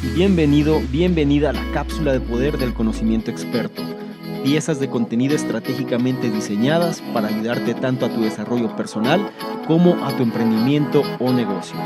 Bienvenido, bienvenida a la cápsula de poder del conocimiento experto. Piezas de contenido estratégicamente diseñadas para ayudarte tanto a tu desarrollo personal como a tu emprendimiento o negocio.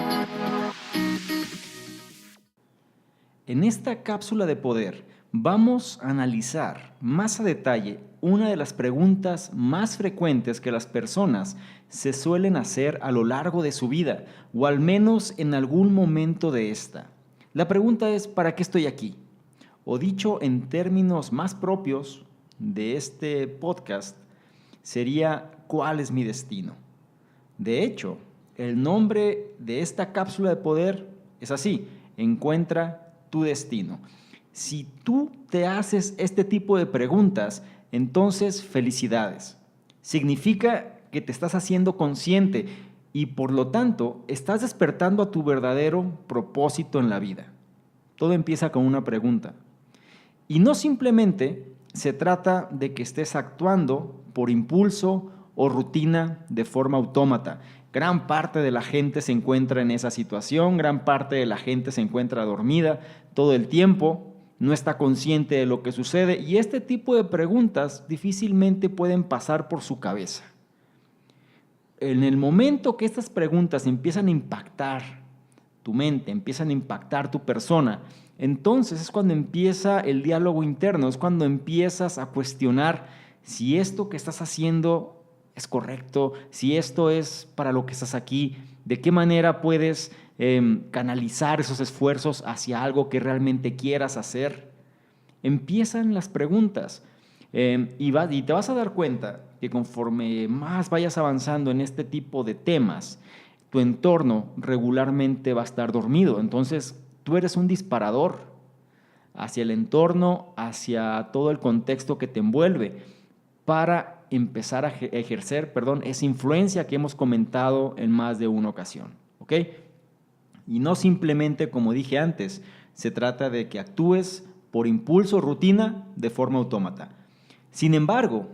En esta cápsula de poder vamos a analizar más a detalle una de las preguntas más frecuentes que las personas se suelen hacer a lo largo de su vida, o al menos en algún momento de esta. La pregunta es, ¿para qué estoy aquí? O dicho en términos más propios de este podcast, sería ¿cuál es mi destino? De hecho, el nombre de esta cápsula de poder es así: encuentra tu destino. Si tú te haces este tipo de preguntas, entonces felicidades. Significa que te estás haciendo consciente y por lo tanto estás despertando a tu verdadero propósito en la vida. Todo empieza con una pregunta. Y no simplemente se trata de que estés actuando por impulso o rutina de forma autómata. Gran parte de la gente se encuentra en esa situación, gran parte de la gente se encuentra dormida todo el tiempo, no está consciente de lo que sucede y este tipo de preguntas difícilmente pueden pasar por su cabeza. En el momento que estas preguntas empiezan a impactar tu mente, empiezan a impactar tu persona, entonces es cuando empieza el diálogo interno, es cuando empiezas a cuestionar si esto que estás haciendo es correcto, si esto es para lo que estás aquí, de qué manera puedes canalizar esos esfuerzos hacia algo que realmente quieras hacer. Empiezan las preguntas y te vas a dar cuenta que conforme más vayas avanzando en este tipo de temas, tu entorno regularmente va a estar dormido. Entonces, tú eres un disparador hacia el entorno, hacia todo el contexto que te envuelve, para empezar a ejercer, esa influencia que hemos comentado en más de una ocasión. ¿Ok? Y no simplemente, como dije antes, se trata de que actúes por impulso o rutina de forma autómata. Sin embargo,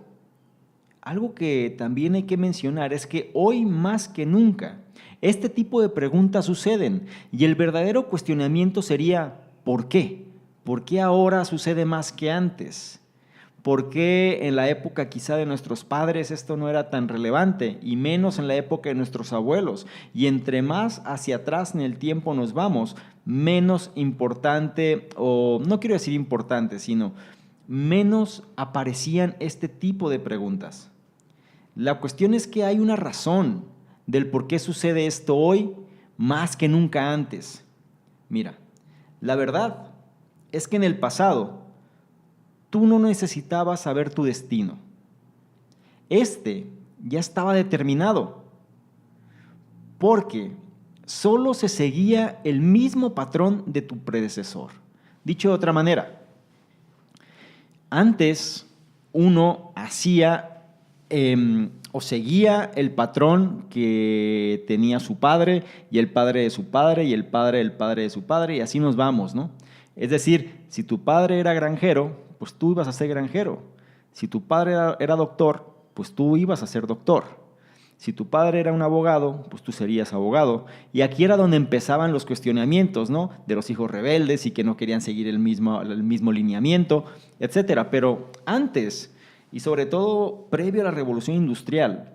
algo que también hay que mencionar es que hoy más que nunca este tipo de preguntas suceden y el verdadero cuestionamiento sería ¿por qué? ¿Por qué ahora sucede más que antes? ¿Por qué en la época quizá de nuestros padres esto no era tan relevante y menos en la época de nuestros abuelos? Y entre más hacia atrás en el tiempo nos vamos, menos importante, o no quiero decir importante, sino menos aparecían este tipo de preguntas. La cuestión es que hay una razón del por qué sucede esto hoy más que nunca antes. Mira, la verdad es que en el pasado tú no necesitabas saber tu destino. Este ya estaba determinado, porque solo se seguía el mismo patrón de tu predecesor. Dicho de otra manera, antes uno hacía o seguía el patrón que tenía su padre y el padre de su padre y el padre del padre de su padre y así nos vamos, ¿no? Es decir, si tu padre era granjero, pues tú ibas a ser granjero. Si tu padre era doctor, pues tú ibas a ser doctor. Si tu padre era un abogado, pues tú serías abogado. Y aquí era donde empezaban los cuestionamientos, ¿no? De los hijos rebeldes y que no querían seguir el mismo lineamiento, etcétera. Pero antes, y sobre todo previo a la Revolución Industrial,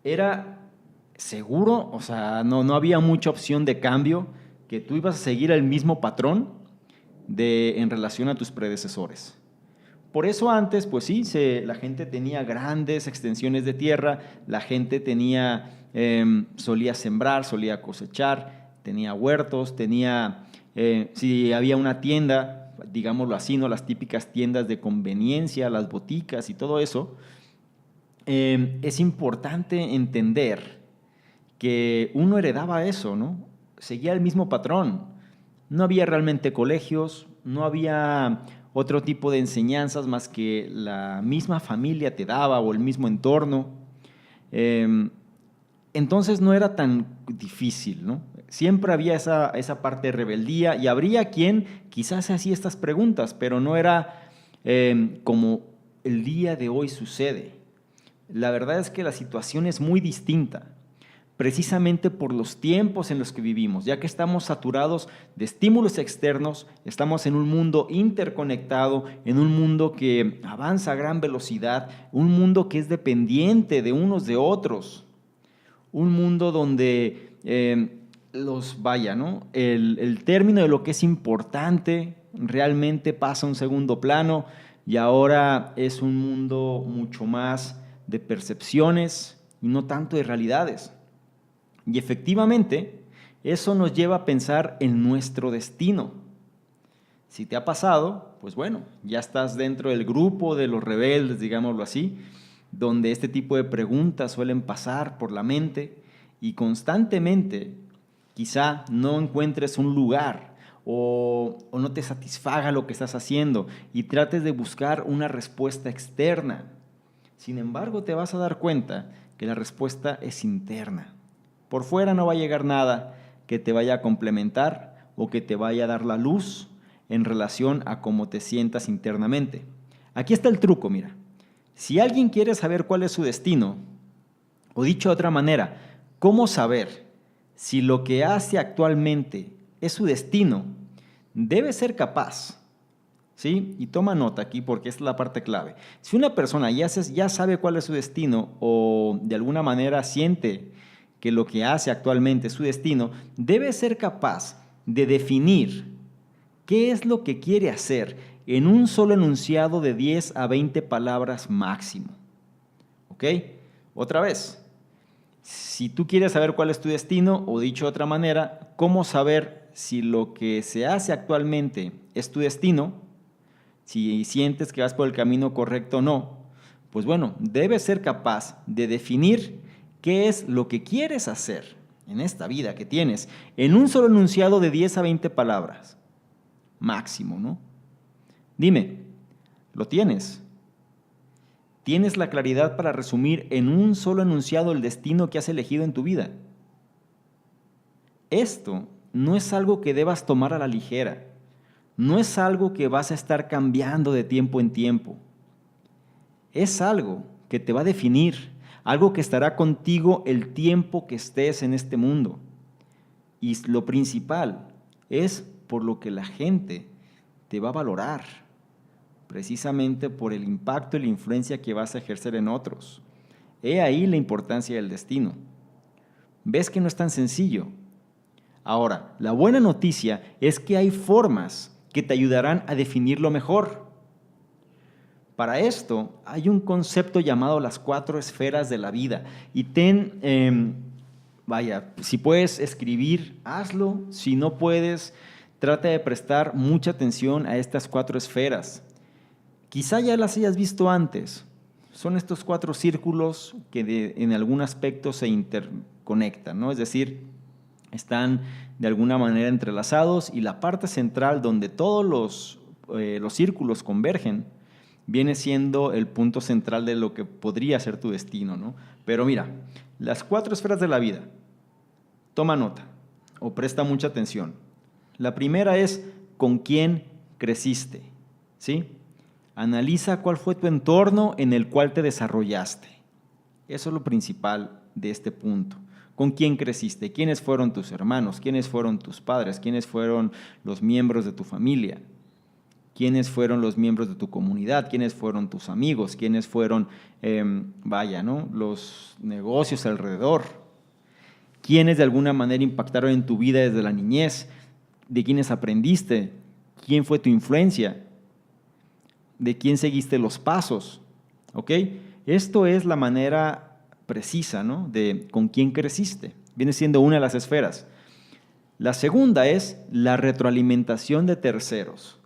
era seguro, o sea, no había mucha opción de cambio, que tú ibas a seguir el mismo patrón en relación a tus predecesores. Por eso antes, pues sí, la gente tenía grandes extensiones de tierra, la gente solía sembrar, solía cosechar, tenía huertos, si había una tienda, digámoslo así, ¿no? Las típicas tiendas de conveniencia, las boticas y todo eso. Es importante entender que uno heredaba eso, ¿no? Seguía el mismo patrón. No había realmente colegios, no había otro tipo de enseñanzas más que la misma familia te daba o el mismo entorno. Entonces no era tan difícil, ¿no? Siempre había esa parte de rebeldía y habría quien quizás se hacía estas preguntas, pero no era como el día de hoy sucede. La verdad es que la situación es muy distinta. precisamente por los tiempos en los que vivimos, ya que estamos saturados de estímulos externos, estamos en un mundo interconectado, en un mundo que avanza a gran velocidad, un mundo que es dependiente de unos de otros, un mundo donde ¿no? El término de lo que es importante realmente pasa a un segundo plano y ahora es un mundo mucho más de percepciones y no tanto de realidades. Y efectivamente, eso nos lleva a pensar en nuestro destino. Si te ha pasado, pues bueno, ya estás dentro del grupo de los rebeldes, digámoslo así, donde este tipo de preguntas suelen pasar por la mente y constantemente quizá no encuentres un lugar o no te satisfaga lo que estás haciendo y trates de buscar una respuesta externa. Sin embargo, te vas a dar cuenta que la respuesta es interna. Por fuera no va a llegar nada que te vaya a complementar o que te vaya a dar la luz en relación a cómo te sientas internamente. Aquí está el truco, mira. Si alguien quiere saber cuál es su destino, o dicho de otra manera, ¿cómo saber si lo que hace actualmente es su destino? Debe ser capaz, ¿sí? Y toma nota aquí porque esta es la parte clave. Si una persona ya sabe cuál es su destino o de alguna manera siente que lo que hace actualmente es su destino, debe ser capaz de definir qué es lo que quiere hacer en un solo enunciado de 10 a 20 palabras máximo. ¿Ok? Otra vez, si tú quieres saber cuál es tu destino, o dicho de otra manera, cómo saber si lo que se hace actualmente es tu destino, si sientes que vas por el camino correcto o no, pues bueno, debes ser capaz de definir qué es lo que quieres hacer en esta vida que tienes en un solo enunciado de 10 a 20 palabras máximo, ¿no? Dime, ¿lo tienes? ¿Tienes la claridad para resumir en un solo enunciado el destino que has elegido en tu vida? Esto no es algo que debas tomar a la ligera. No es algo que vas a estar cambiando de tiempo en tiempo. Es algo que te va a definir, algo que estará contigo el tiempo que estés en este mundo. Y lo principal es por lo que la gente te va a valorar, precisamente por el impacto y la influencia que vas a ejercer en otros. He ahí la importancia del destino. ¿Ves que no es tan sencillo? Ahora, la buena noticia es que hay formas que te ayudarán a definirlo mejor. Para esto hay un concepto llamado las 4 esferas de la vida. Y si puedes escribir, hazlo. Si no puedes, trata de prestar mucha atención a estas 4 esferas. Quizá ya las hayas visto antes. Son estos 4 círculos que en algún aspecto se interconectan, ¿no? Es decir, están de alguna manera entrelazados y la parte central donde todos los círculos convergen viene siendo el punto central de lo que podría ser tu destino, ¿no? Pero mira, las 4 esferas de la vida, toma nota o presta mucha atención. La primera es con quién creciste, ¿sí? Analiza cuál fue tu entorno en el cual te desarrollaste. Eso es lo principal de este punto. ¿Con quién creciste? ¿Quiénes fueron tus hermanos? ¿Quiénes fueron tus padres? ¿Quiénes fueron los miembros de tu familia? ¿Quiénes fueron los miembros de tu comunidad? ¿Quiénes fueron tus amigos? ¿Quiénes fueron, los negocios alrededor? ¿Quiénes de alguna manera impactaron en tu vida desde la niñez? ¿De quiénes aprendiste? ¿Quién fue tu influencia? ¿De quién seguiste los pasos? ¿Ok? Esto es la manera precisa, ¿no?, de con quién creciste. Viene siendo una de las esferas. La segunda es la retroalimentación de terceros.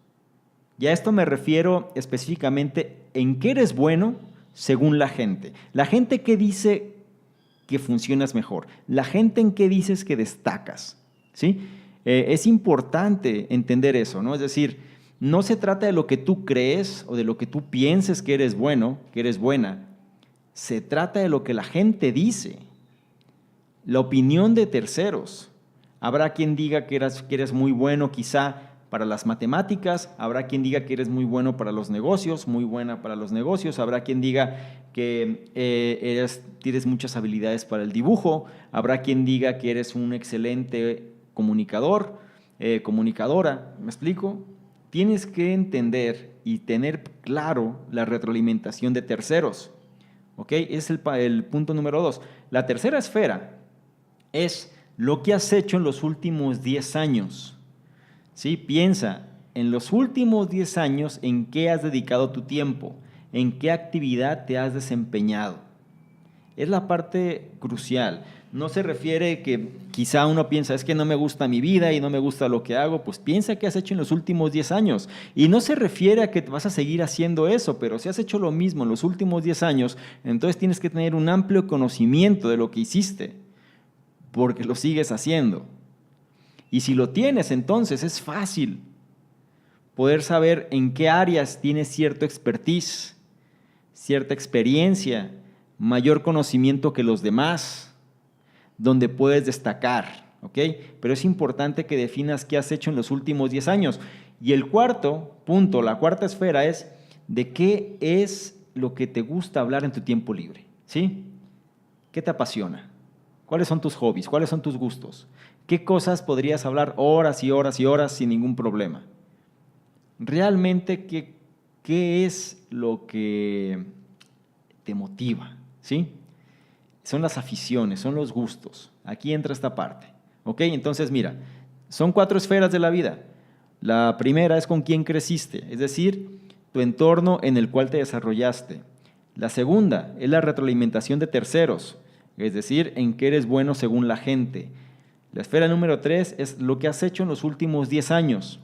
Y a esto me refiero específicamente en qué eres bueno según la gente. La gente que dice que funcionas mejor. La gente en qué dices que destacas, ¿sí? Es importante entender eso, ¿no? Es decir, no se trata de lo que tú crees o de lo que tú pienses que eres bueno, que eres buena. Se trata de lo que la gente dice, la opinión de terceros. Habrá quien diga que eres muy bueno quizá para las matemáticas, habrá quien diga que eres muy bueno para los negocios, muy buena para los negocios, habrá quien diga que tienes muchas habilidades para el dibujo, habrá quien diga que eres un excelente comunicador, comunicadora, ¿me explico? Tienes que entender y tener claro la retroalimentación de terceros, ¿ok? Es el punto número 2. La tercera esfera es lo que has hecho en los últimos 10 años. ¿Sí? Piensa, en los últimos 10 años, ¿en qué has dedicado tu tiempo? ¿En qué actividad te has desempeñado? Es la parte crucial. No se refiere que quizá uno piensa, es que no me gusta mi vida y no me gusta lo que hago. Pues piensa qué has hecho en los últimos 10 años. Y no se refiere a que vas a seguir haciendo eso, pero si has hecho lo mismo en los últimos 10 años, entonces tienes que tener un amplio conocimiento de lo que hiciste, porque lo sigues haciendo. Y si lo tienes, entonces es fácil poder saber en qué áreas tienes cierto expertise, cierta experiencia, mayor conocimiento que los demás, donde puedes destacar, ¿ok? Pero es importante que definas qué has hecho en los últimos 10 años. Y el cuarto punto, la cuarta esfera es de qué es lo que te gusta hablar en tu tiempo libre, ¿sí? ¿Qué te apasiona? ¿Cuáles son tus hobbies? ¿Cuáles son tus gustos? ¿Qué cosas podrías hablar horas y horas y horas sin ningún problema? Realmente, ¿qué es lo que te motiva? ¿Sí? Son las aficiones, son los gustos. Aquí entra esta parte. ¿Ok? Entonces, mira, son 4 esferas de la vida. La primera es con quién creciste, es decir, tu entorno en el cual te desarrollaste. La segunda es la retroalimentación de terceros, es decir, en qué eres bueno según la gente. La esfera número 3 es lo que has hecho en los últimos 10 años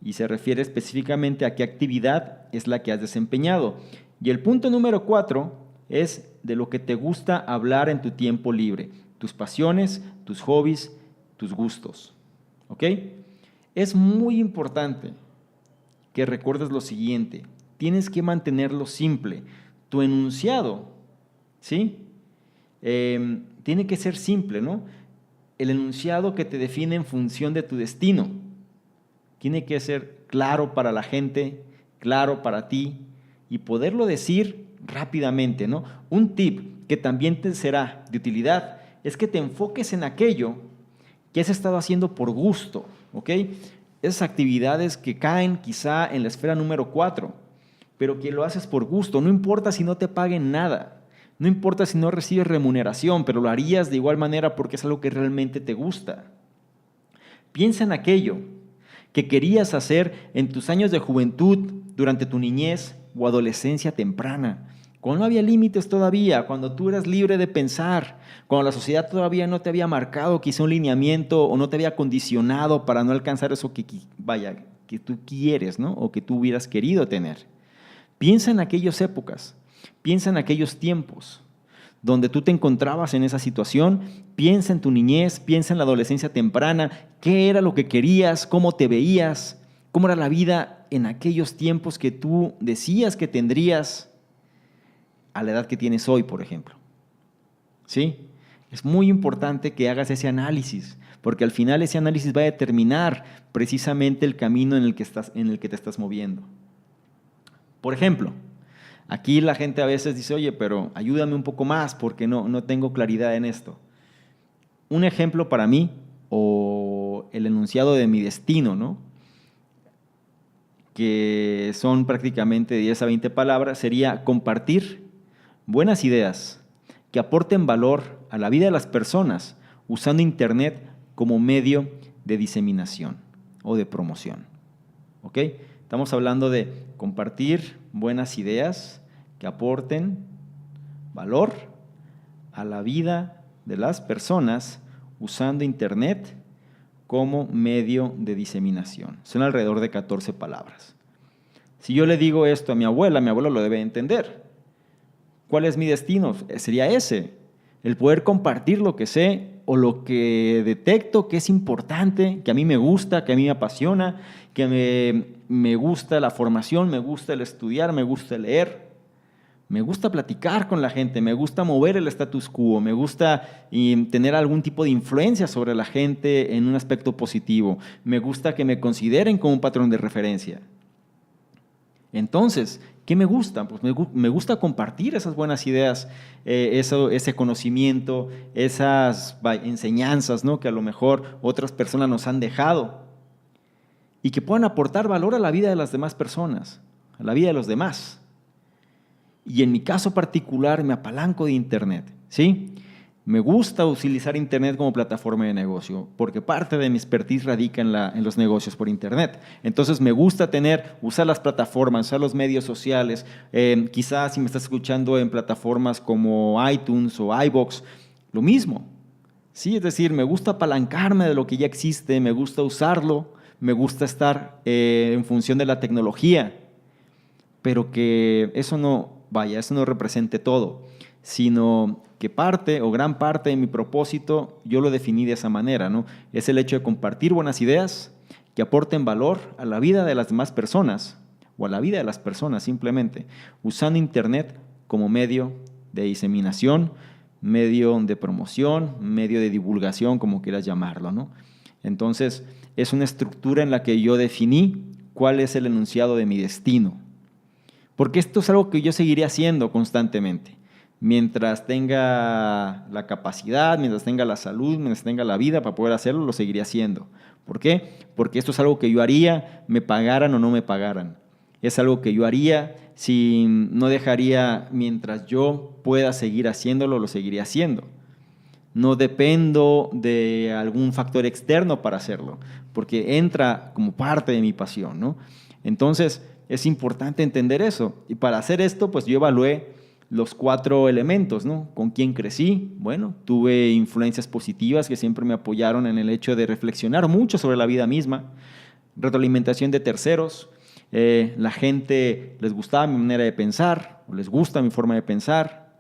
y se refiere específicamente a qué actividad es la que has desempeñado. Y el punto número 4 es de lo que te gusta hablar en tu tiempo libre, tus pasiones, tus hobbies, tus gustos. ¿Ok? Es muy importante que recuerdes lo siguiente, tienes que mantenerlo simple. Tu enunciado, ¿sí? Tiene que ser simple, ¿no? El enunciado que te define en función de tu destino. Tiene que ser claro para la gente, claro para ti y poderlo decir rápidamente, ¿no? Un tip que también te será de utilidad es que te enfoques en aquello que has estado haciendo por gusto, ¿ok? Esas actividades que caen quizá en la esfera número 4, pero que lo haces por gusto, no importa si no te paguen nada. No importa si no recibes remuneración, pero lo harías de igual manera porque es algo que realmente te gusta. Piensa en aquello que querías hacer en tus años de juventud, durante tu niñez o adolescencia temprana, cuando no había límites todavía, cuando tú eras libre de pensar, cuando la sociedad todavía no te había marcado quizá un lineamiento o no te había condicionado para no alcanzar eso que tú quieres, ¿no? O que tú hubieras querido tener. Piensa en aquellas épocas. Piensa en aquellos tiempos donde tú te encontrabas en esa situación, piensa en tu niñez, piensa en la adolescencia temprana, qué era lo que querías, cómo te veías, cómo era la vida en aquellos tiempos que tú decías que tendrías a la edad que tienes hoy, por ejemplo. ¿Sí? Es muy importante que hagas ese análisis, porque al final ese análisis va a determinar precisamente el camino en el que te estás moviendo. Por ejemplo, aquí la gente a veces dice, oye, pero ayúdame un poco más porque no tengo claridad en esto. Un ejemplo para mí, o el enunciado de mi destino, ¿no? Que son prácticamente 10 a 20 palabras, sería compartir buenas ideas que aporten valor a la vida de las personas usando Internet como medio de diseminación o de promoción. ¿Ok? Estamos hablando de compartir buenas ideas que aporten valor a la vida de las personas usando Internet como medio de diseminación. Son alrededor de 14 palabras. Si yo le digo esto a mi abuela lo debe entender. ¿Cuál es mi destino? Sería ese, el poder compartir lo que sé o lo que detecto que es importante, que a mí me gusta, que a mí me apasiona, que me gusta la formación, me gusta el estudiar, me gusta el leer. Me gusta platicar con la gente, me gusta mover el status quo, me gusta tener algún tipo de influencia sobre la gente en un aspecto positivo. Me gusta que me consideren como un patrón de referencia. Entonces, ¿qué me gusta? Pues me gusta compartir esas buenas ideas, ese conocimiento, esas enseñanzas, ¿no?, que a lo mejor otras personas nos han dejado y que puedan aportar valor a la vida de las demás personas, a la vida de los demás. Y en mi caso particular me apalanco de Internet, ¿sí? Me gusta utilizar Internet como plataforma de negocio, porque parte de mi expertise radica en los negocios por Internet. Entonces me gusta usar las plataformas, usar los medios sociales. Quizás si me estás escuchando en plataformas como iTunes o iVoox, lo mismo. Sí, es decir, me gusta apalancarme de lo que ya existe, me gusta usarlo, me gusta estar en función de la tecnología, pero que eso no represente todo, sino que parte o gran parte de mi propósito yo lo definí de esa manera, ¿no? Es el hecho de compartir buenas ideas que aporten valor a la vida de las demás personas o a la vida de las personas simplemente, usando Internet como medio de diseminación, medio de promoción, medio de divulgación, como quieras llamarlo, ¿no? Entonces, es una estructura en la que yo definí cuál es el enunciado de mi destino. Porque esto es algo que yo seguiré haciendo constantemente. Mientras tenga la capacidad, mientras tenga la salud, mientras tenga la vida para poder hacerlo, lo seguiré haciendo. ¿Por qué? Porque esto es algo que yo haría, me pagaran o no me pagaran. Es algo que yo haría, si no dejaría, mientras yo pueda seguir haciéndolo, lo seguiré haciendo. No dependo de algún factor externo para hacerlo, porque entra como parte de mi pasión, ¿no? Entonces, es importante entender eso. Y para hacer esto, pues yo evalué los 4 elementos, ¿no? ¿Con quién crecí? Bueno, tuve influencias positivas que siempre me apoyaron en el hecho de reflexionar mucho sobre la vida misma. Retroalimentación de terceros. La gente les gustaba mi manera de pensar, o les gusta mi forma de pensar.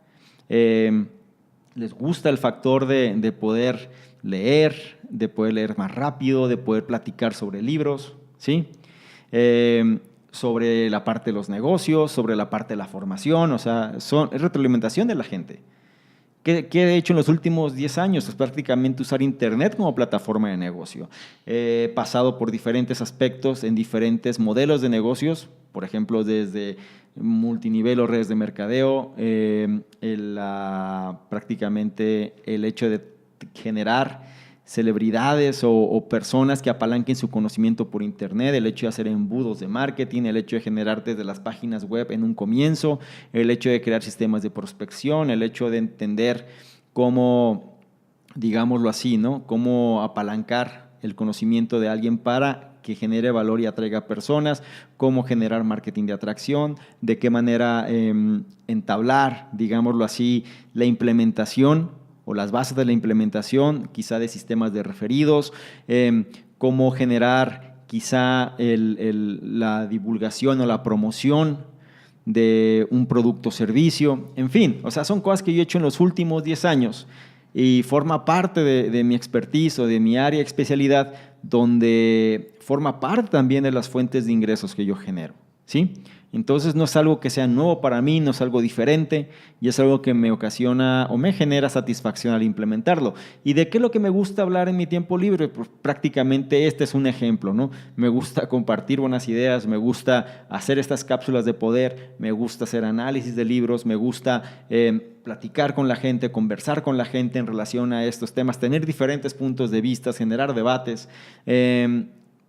Les gusta el factor de poder leer más rápido, de poder platicar sobre libros, ¿sí? Sobre la parte de los negocios, sobre la parte de la formación, o sea, es retroalimentación de la gente. ¿Qué he hecho en los últimos 10 años? Es prácticamente usar Internet como plataforma de negocio. He pasado por diferentes aspectos en diferentes modelos de negocios, por ejemplo, desde multinivel o redes de mercadeo, prácticamente el hecho de generar celebridades o personas que apalanquen su conocimiento por Internet, el hecho de hacer embudos de marketing, el hecho de generar desde las páginas web en un comienzo, el hecho de crear sistemas de prospección, el hecho de entender cómo, digámoslo así, ¿no?, cómo apalancar el conocimiento de alguien para que genere valor y atraiga personas, cómo generar marketing de atracción, de qué manera entablar, digámoslo así, la implementación o las bases de la implementación, quizá de sistemas de referidos, cómo generar quizá la divulgación o la promoción de un producto o servicio, en fin, o sea, son cosas que yo he hecho en los últimos 10 años y forma parte de mi expertise o de mi área de especialidad, donde forma parte también de las fuentes de ingresos que yo genero, ¿sí? Entonces no es algo que sea nuevo para mí, no es algo diferente y es algo que me ocasiona o me genera satisfacción al implementarlo. ¿Y de qué es lo que me gusta hablar en mi tiempo libre? Pues prácticamente este es un ejemplo, ¿no? Me gusta compartir buenas ideas, me gusta hacer estas cápsulas de poder, me gusta hacer análisis de libros, me gusta platicar con la gente, conversar con la gente en relación a estos temas, tener diferentes puntos de vista, generar debates.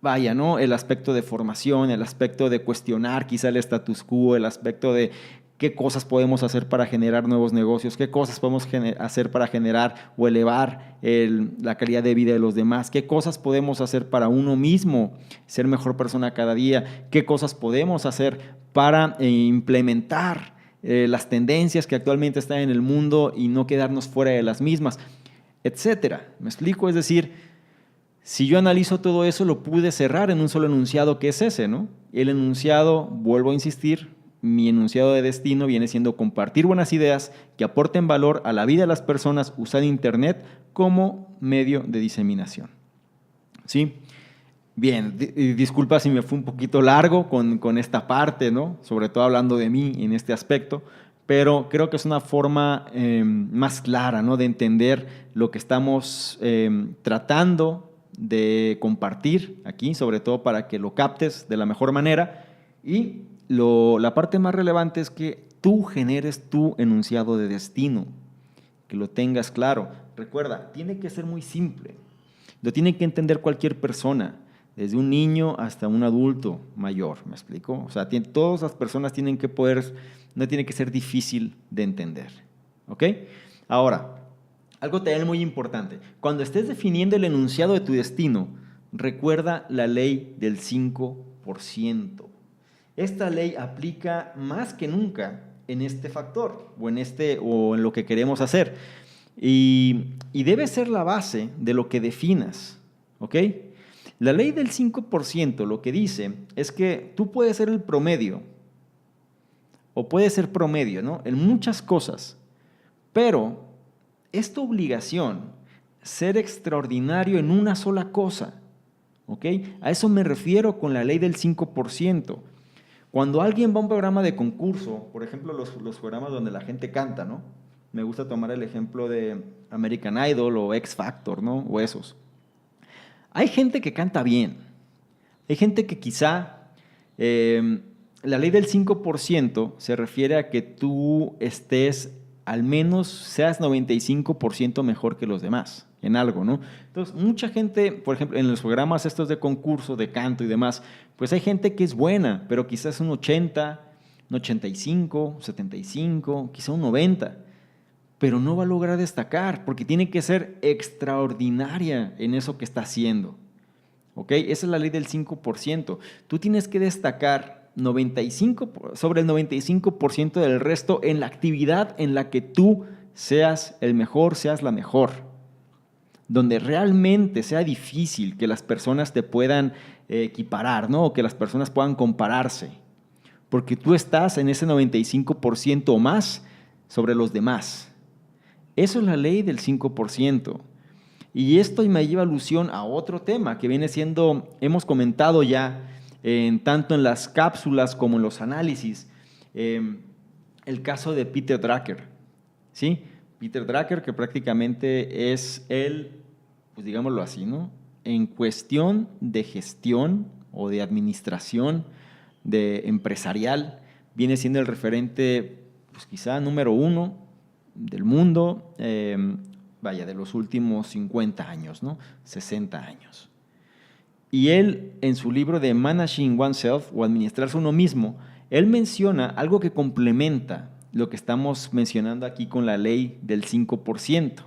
Vaya, ¿no? El aspecto de formación, el aspecto de cuestionar quizá el status quo, el aspecto de qué cosas podemos hacer para generar nuevos negocios, qué cosas podemos hacer para generar o elevar la calidad de vida de los demás, qué cosas podemos hacer para uno mismo ser mejor persona cada día, qué cosas podemos hacer para implementar las tendencias que actualmente están en el mundo y no quedarnos fuera de las mismas, etcétera. ¿Me explico? Es decir, si yo analizo todo eso, lo pude cerrar en un solo enunciado que es ese, ¿no? El enunciado, vuelvo a insistir, mi enunciado de destino viene siendo compartir buenas ideas que aporten valor a la vida de las personas usando Internet como medio de diseminación. ¿Sí? Bien, disculpa si me fue un poquito largo con esta parte, ¿no? Sobre todo hablando de mí en este aspecto, pero creo que es una forma más clara, ¿no?, de entender lo que estamos tratando de compartir aquí, sobre todo para que lo captes de la mejor manera. Y la parte más relevante es que tú generes tu enunciado de destino, que lo tengas claro. Recuerda, tiene que ser muy simple, lo tiene que entender cualquier persona, desde un niño hasta un adulto mayor, ¿me explico? O sea, todas las personas tienen que poder, no tiene que ser difícil de entender, ¿ok? Ahora, algo también muy importante, cuando estés definiendo el enunciado de tu destino, recuerda la ley del 5%. Esta ley aplica más que nunca en este factor o en lo que queremos hacer, y debe ser la base de lo que definas, ¿ok? La ley del 5% lo que dice es que tú puedes ser el promedio o puedes ser promedio, ¿no?, en muchas cosas, pero es tu obligación ser extraordinario en una sola cosa, ¿ok? A eso me refiero con la ley del 5%. Cuando alguien va a un programa de concurso, por ejemplo, los programas donde la gente canta, ¿no? Me gusta tomar el ejemplo de American Idol o X Factor, ¿no?, o esos. Hay gente que canta bien, hay gente que quizá, la ley del 5% se refiere a que tú estés, al menos seas 95% mejor que los demás en algo, ¿no? Entonces, mucha gente, por ejemplo, en los programas estos de concurso, de canto y demás, pues hay gente que es buena, pero quizás un 80, un 85, 75, quizá un 90, pero no va a lograr destacar porque tiene que ser extraordinaria en eso que está haciendo, ¿ok? Esa es la ley del 5%. Tú tienes que destacar sobre el 95% del resto en la actividad en la que tú seas el mejor, seas la mejor, donde realmente sea difícil que las personas te puedan equiparar, ¿no?, o que las personas puedan compararse, porque tú estás en ese 95% o más sobre los demás. Eso es la ley del 5%. Y esto me lleva alusión a otro tema que viene siendo, hemos comentado ya, tanto en las cápsulas como en los análisis, el caso de Peter Drucker, ¿sí? Peter Drucker, que prácticamente es pues digámoslo así, ¿no?, en cuestión de gestión o de administración de empresarial, viene siendo el referente, pues quizá número 1 del mundo, de los últimos 50 años, ¿no?, 60 años. Y él, en su libro de Managing Oneself o Administrarse uno mismo, él menciona algo que complementa lo que estamos mencionando aquí con la ley del 5%.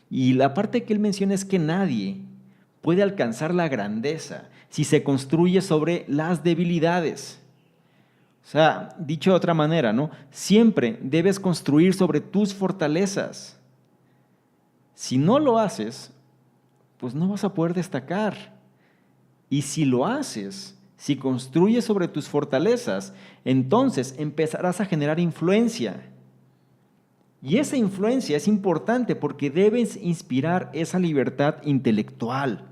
Y la parte que él menciona es que nadie puede alcanzar la grandeza si se construye sobre las debilidades. O sea, dicho de otra manera, ¿no?, siempre debes construir sobre tus fortalezas. Si no lo haces, pues no vas a poder destacar. Y si lo haces, si construyes sobre tus fortalezas, entonces empezarás a generar influencia. Y esa influencia es importante porque debes inspirar esa libertad intelectual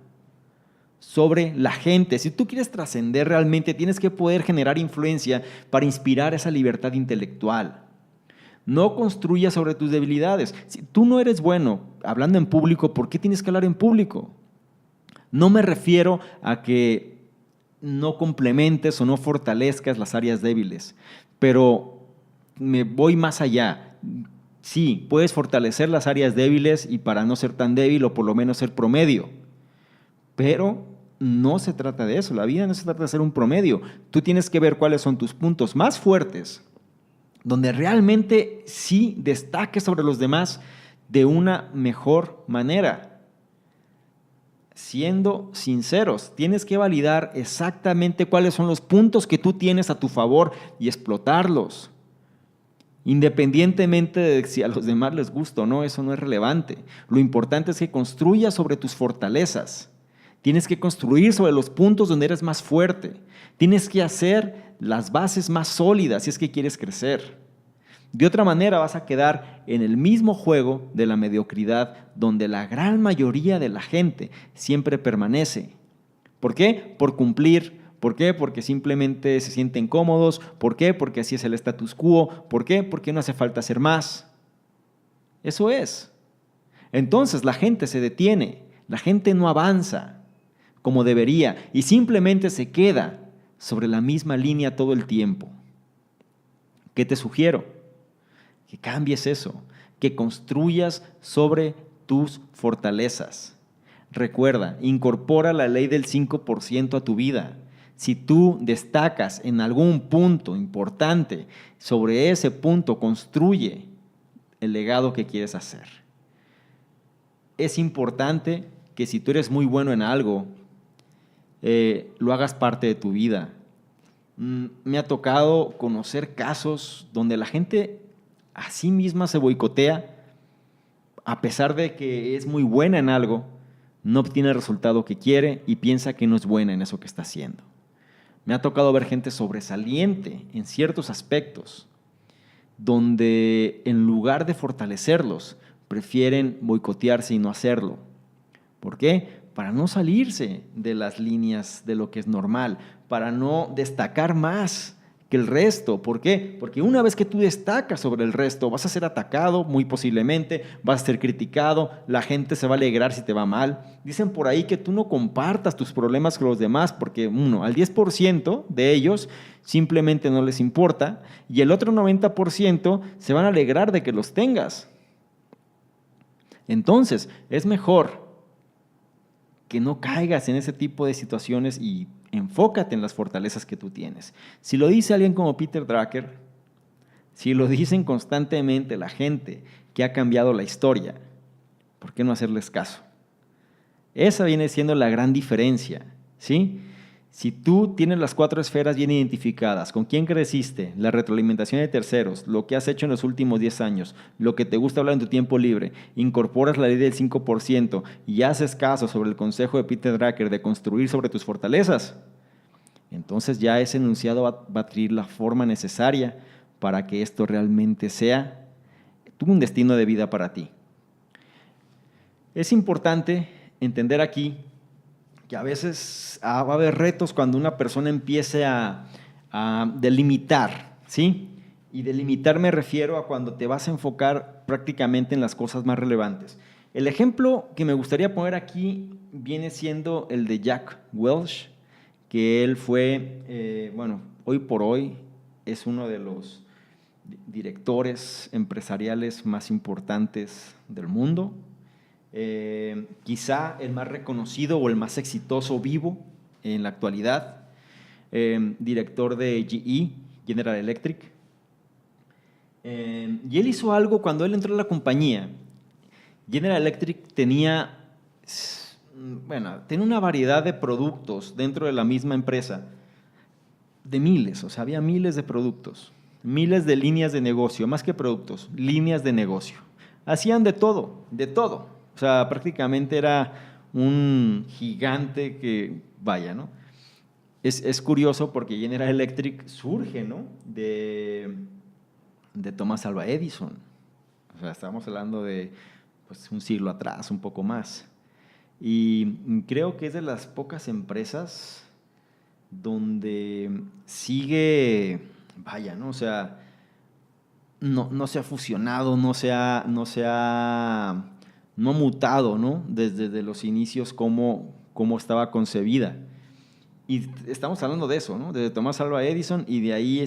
sobre la gente. Si tú quieres trascender realmente, tienes que poder generar influencia para inspirar esa libertad intelectual. No construyas sobre tus debilidades. Si tú no eres bueno hablando en público, ¿por qué tienes que hablar en público? No me refiero a que no complementes o no fortalezcas las áreas débiles, pero me voy más allá. Sí, puedes fortalecer las áreas débiles y para no ser tan débil o por lo menos ser promedio, pero no se trata de eso. La vida no se trata de ser un promedio. Tú tienes que ver cuáles son tus puntos más fuertes, donde realmente sí destaques sobre los demás de una mejor manera. Siendo sinceros, tienes que validar exactamente cuáles son los puntos que tú tienes a tu favor y explotarlos. Independientemente de si a los demás les gusta o no, eso no es relevante. Lo importante es que construyas sobre tus fortalezas. Tienes que construir sobre los puntos donde eres más fuerte. Tienes que hacer las bases más sólidas si es que quieres crecer. De otra manera vas a quedar en el mismo juego de la mediocridad donde la gran mayoría de la gente siempre permanece. ¿Por qué? Por cumplir, ¿Por qué? Porque simplemente se sienten cómodos. ¿Por qué? Porque así es el status quo. ¿Por qué? Porque no hace falta hacer más. Eso es. Entonces la gente se detiene, la gente no avanza como debería y simplemente se queda sobre la misma línea todo el tiempo. ¿Qué te sugiero? Que cambies eso, que construyas sobre tus fortalezas. Recuerda, incorpora la ley del 5% a tu vida. Si tú destacas en algún punto importante, sobre ese punto construye el legado que quieres hacer. Es importante que si tú eres muy bueno en algo, lo hagas parte de tu vida. Me ha tocado conocer casos donde la gente a sí misma se boicotea, a pesar de que es muy buena en algo, no obtiene el resultado que quiere y piensa que no es buena en eso que está haciendo. Me ha tocado ver gente sobresaliente en ciertos aspectos, donde en lugar de fortalecerlos, prefieren boicotearse y no hacerlo. ¿Por qué? Para no salirse de las líneas de lo que es normal, para no destacar más que el resto. ¿Por qué? Porque una vez que tú destacas sobre el resto, vas a ser atacado muy posiblemente, vas a ser criticado, la gente se va a alegrar si te va mal. Dicen por ahí que tú no compartas tus problemas con los demás porque al 10% de ellos simplemente no les importa y el otro 90% se van a alegrar de que los tengas. Entonces, es mejor que no caigas en ese tipo de situaciones y enfócate en las fortalezas que tú tienes. Si lo dice alguien como Peter Drucker, si lo dicen constantemente la gente que ha cambiado la historia, ¿por qué no hacerles caso? Esa viene siendo la gran diferencia, ¿sí? Si tú tienes las 4 esferas bien identificadas, con quién creciste, la retroalimentación de terceros, lo que has hecho en los últimos 10 años, lo que te gusta hablar en tu tiempo libre, incorporas la ley del 5% y haces caso sobre el consejo de Peter Drucker de construir sobre tus fortalezas, entonces ya ese enunciado va a adquirir la forma necesaria para que esto realmente sea un destino de vida para ti. Es importante entender aquí que a veces va a haber retos cuando una persona empiece a delimitar, ¿sí? Y delimitar me refiero a cuando te vas a enfocar prácticamente en las cosas más relevantes. El ejemplo que me gustaría poner aquí viene siendo el de Jack Welch, que él fue, hoy por hoy es uno de los directores empresariales más importantes del mundo. Quizá el más reconocido o el más exitoso vivo en la actualidad, director de GE, General Electric. Y él hizo algo cuando él entró a la compañía. General Electric tenía una variedad de productos dentro de la misma empresa, de miles, o sea, había miles de productos, miles de líneas de negocio, más que productos, líneas de negocio. Hacían de todo, de todo. O sea, prácticamente era un gigante que, ¿no? Es curioso porque General Electric surge, ¿no? de Thomas Alva Edison. O sea, estamos hablando de un siglo atrás, un poco más. Y creo que es de las pocas empresas donde sigue, ¿no? O sea, no se ha fusionado, no ha mutado, ¿no? Desde los inicios cómo estaba concebida. Y estamos hablando de eso, ¿no? De Thomas Alva Edison y de ahí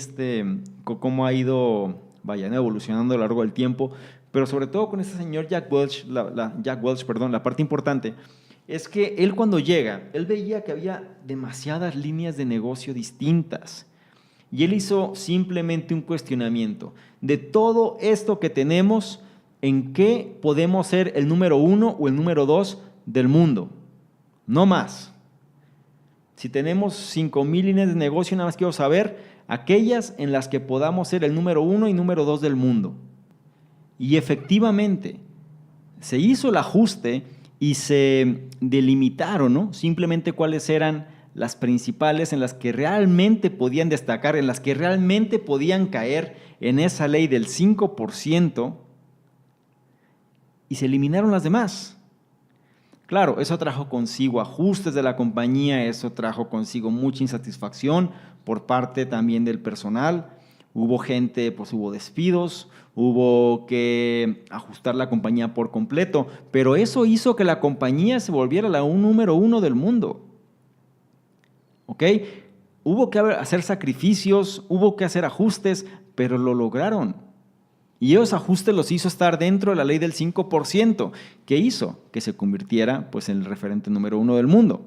cómo ha ido, ¿no? Evolucionando a lo largo del tiempo. Pero sobre todo con este señor Jack Welch, la parte importante es que él cuando llega, él veía que había demasiadas líneas de negocio distintas. Y él hizo simplemente un cuestionamiento de todo esto que tenemos, ¿en qué podemos ser el número 1 o el número 2 del mundo? No más. Si tenemos 5,000 líneas de negocio, nada más quiero saber aquellas en las que podamos ser el número 1 y número 2 del mundo. Y efectivamente, se hizo el ajuste y se delimitaron, ¿no? Simplemente cuáles eran las principales en las que realmente podían destacar, en las que realmente podían caer en esa ley del 5%, y se eliminaron las demás. Claro, eso trajo consigo ajustes de la compañía, eso trajo consigo mucha insatisfacción por parte también del personal. Hubo gente, pues hubo despidos, hubo que ajustar la compañía por completo, pero eso hizo que la compañía se volviera la número uno del mundo. ¿Ok? Hubo que hacer sacrificios, hubo que hacer ajustes, pero lo lograron. Y esos ajustes los hizo estar dentro de la ley del 5%, que hizo que se convirtiera pues, en el referente número uno del mundo.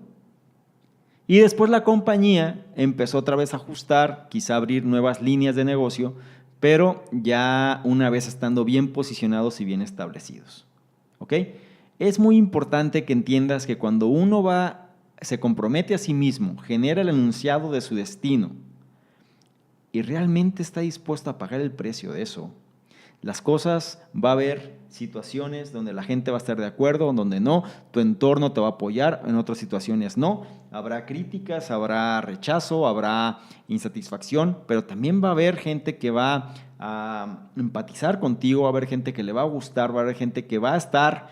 Y después la compañía empezó otra vez a ajustar, quizá abrir nuevas líneas de negocio, pero ya una vez estando bien posicionados y bien establecidos. ¿Ok? Es muy importante que entiendas que cuando uno se compromete a sí mismo, genera el enunciado de su destino y realmente está dispuesto a pagar el precio de eso, las cosas, va a haber situaciones donde la gente va a estar de acuerdo, donde no, tu entorno te va a apoyar, en otras situaciones no, habrá críticas, habrá rechazo, habrá insatisfacción, pero también va a haber gente que va a empatizar contigo, va a haber gente que le va a gustar, va a haber gente que va a estar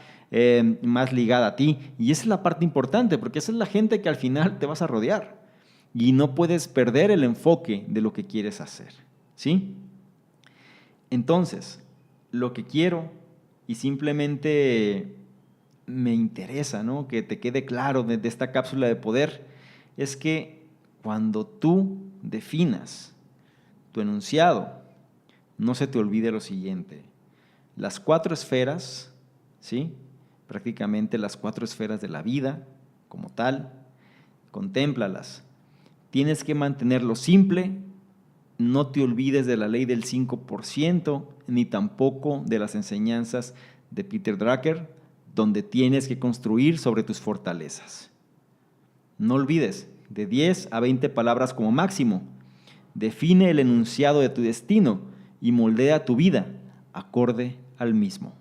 más ligada a ti, y esa es la parte importante, porque esa es la gente que al final te vas a rodear, y no puedes perder el enfoque de lo que quieres hacer, ¿sí? Entonces, lo que quiero y simplemente me interesa, ¿no?, que te quede claro de esta cápsula de poder es que cuando tú definas tu enunciado, no se te olvide lo siguiente. Las 4 esferas, ¿sí?, prácticamente las 4 esferas de la vida como tal, contémplalas. Tienes que mantenerlo simple. No te olvides de la ley del 5%, ni tampoco de las enseñanzas de Peter Drucker, donde tienes que construir sobre tus fortalezas. No olvides, de 10 a 20 palabras como máximo. Define el enunciado de tu destino y moldea tu vida acorde al mismo.